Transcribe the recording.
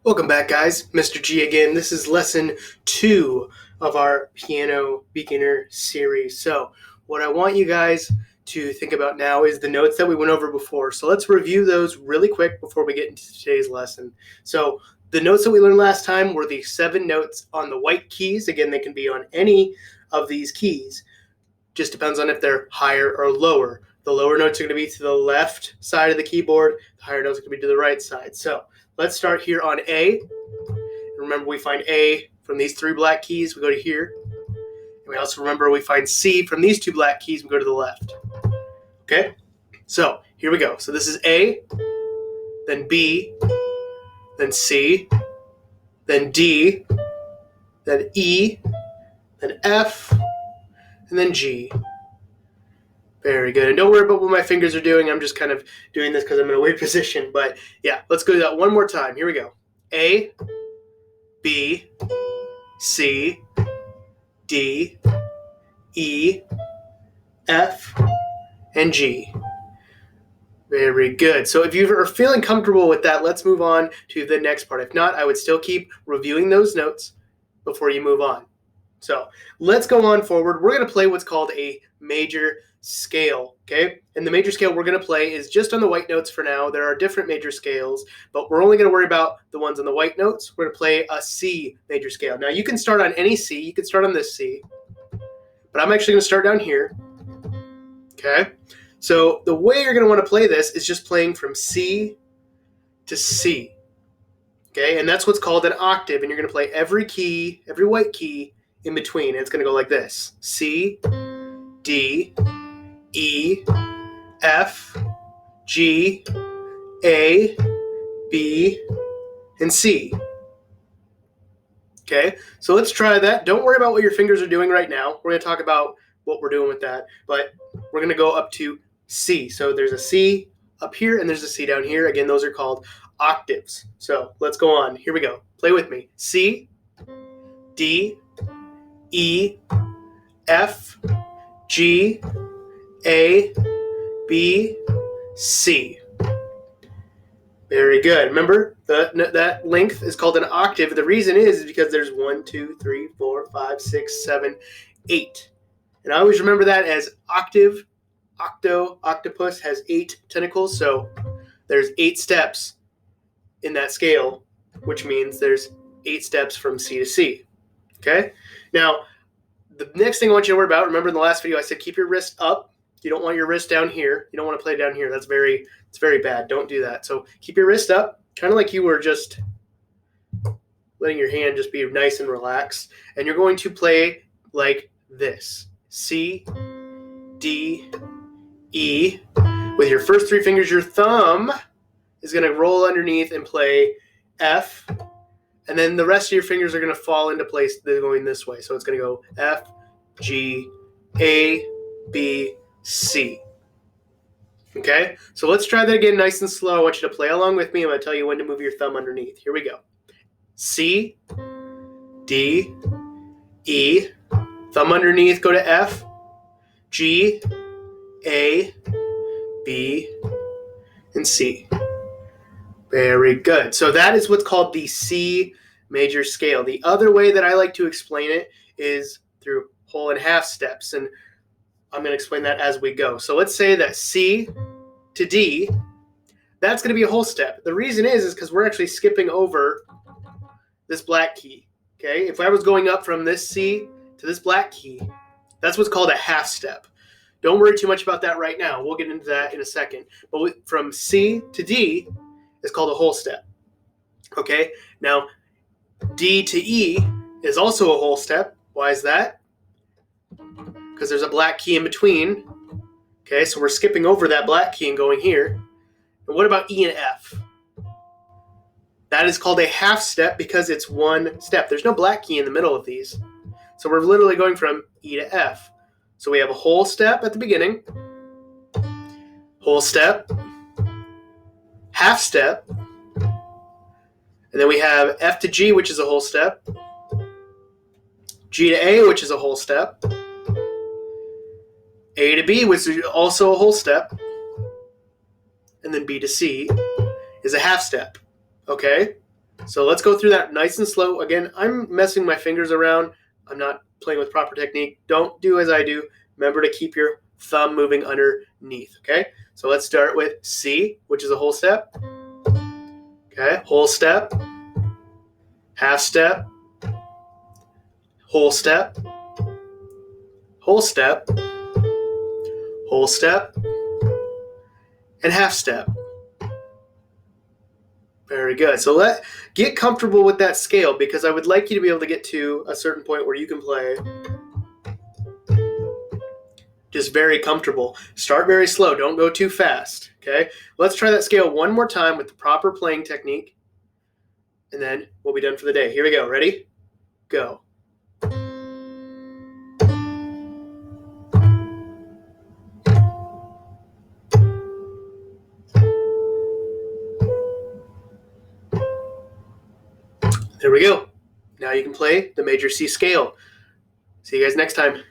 Welcome back, guys. Mr. G again. This is lesson 2 of our piano beginner series. So what I want you guys to think about now is the notes that we went over before. So let's review those really quick before we get into today's lesson. So the notes that we learned last time were the 7 notes on the white keys. Again, they can be on any of these keys. Just depends on if they're higher or lower. The lower notes are going to be to the left side of the keyboard. The higher notes are going to be to the right side. So let's start here on A. Remember, we find A from these 3 black keys. We go to here. And we also remember we find C from these 2 black keys. We go to the left. Okay? So here we go. So this is A, then B, then C, then D, then E, then F, and then G. Very good. And don't worry about what my fingers are doing. I'm just kind of doing this because I'm in a weird position. But yeah, let's go to that one more time. Here we go. A, B, C, D, E, F, and G. Very good. So if you are feeling comfortable with that, let's move on to the next part. If not, I would still keep reviewing those notes before you move on. So let's go on forward. We're going to play what's called a major scale, okay? And the major scale we're going to play is just on the white notes for now. There are different major scales, but we're only going to worry about the ones on the white notes. We're going to play a C major scale. Now, you can start on any C. You can start on this C, but I'm actually going to start down here, okay? So the way you're going to want to play this is just playing from C to C, okay? And that's what's called an octave, and you're going to play every key, every white key in between. And it's going to go like this: C, D, E, F, G, A, B, and C. Okay, so let's try that. Don't worry about what your fingers are doing right now. We're going to talk about what we're doing with that, but we're going to go up to C. So there's a C up here and there's a C down here. Again, those are called octaves. So let's go on. Here we go. Play with me. C, D, E, F, G, A, B, C. Very good. Remember, that length is called an octave. The reason is because there's 1, 2, 3, 4, 5, 6, 7, 8. And I always remember that as octave. Octopus has 8 tentacles, so there's 8 steps in that scale, which means there's 8 steps from C to C. Okay? Now, the next thing I want you to worry about, remember in the last video I said keep your wrist up. You don't want your wrist down here. You don't want to play down here. It's very bad. Don't do that. So keep your wrist up, kind of like you were just letting your hand just be nice and relaxed. And you're going to play like this: C, D, E. With your first 3 fingers, your thumb is going to roll underneath and play F. And then the rest of your fingers are going to fall into place. They're going this way. So it's going to go F, G, A, B, C. Okay? So let's try that again nice and slow. I want you to play along with me. I'm going to tell you when to move your thumb underneath. Here we go. C, D, E. Thumb underneath, go to F, G, A, B, and C. Very good. So that is what's called the C major scale. The other way that I like to explain it is through whole and half steps, and I'm going to explain that as we go. So let's say that C to D, that's going to be a whole step. The reason is because we're actually skipping over this black key. Okay? If I was going up from this C to this black key, that's what's called a half step. Don't worry too much about that right now. We'll get into that in a second. But from C to D, it's called a whole step. Okay? Now, D to E is also a whole step. Why is that? Because there's a black key in between. Okay, so we're skipping over that black key and going here. And what about E and F? That is called a half step because it's one step. There's no black key in the middle of these. So we're literally going from E to F. So we have a whole step at the beginning, whole step, half step, and then we have F to G, which is a whole step, G to A, which is a whole step, A to B, which is also a whole step, and then B to C is a half step. Okay? So let's go through that nice and slow. Again, I'm messing my fingers around. I'm not playing with proper technique. Don't do as I do. Remember to keep your thumb moving underneath, okay? So let's start with C, which is a whole step. Okay, whole step, half step, whole step, whole step, whole step, and half step. Very good. So get comfortable with that scale, because I would like you to be able to get to a certain point where you can play just very comfortable. Start very slow. Don't go too fast. Okay. Let's try that scale one more time with the proper playing technique, and then we'll be done for the day. Here we go. Ready? Go. There we go. Now you can play the major C scale. See you guys next time.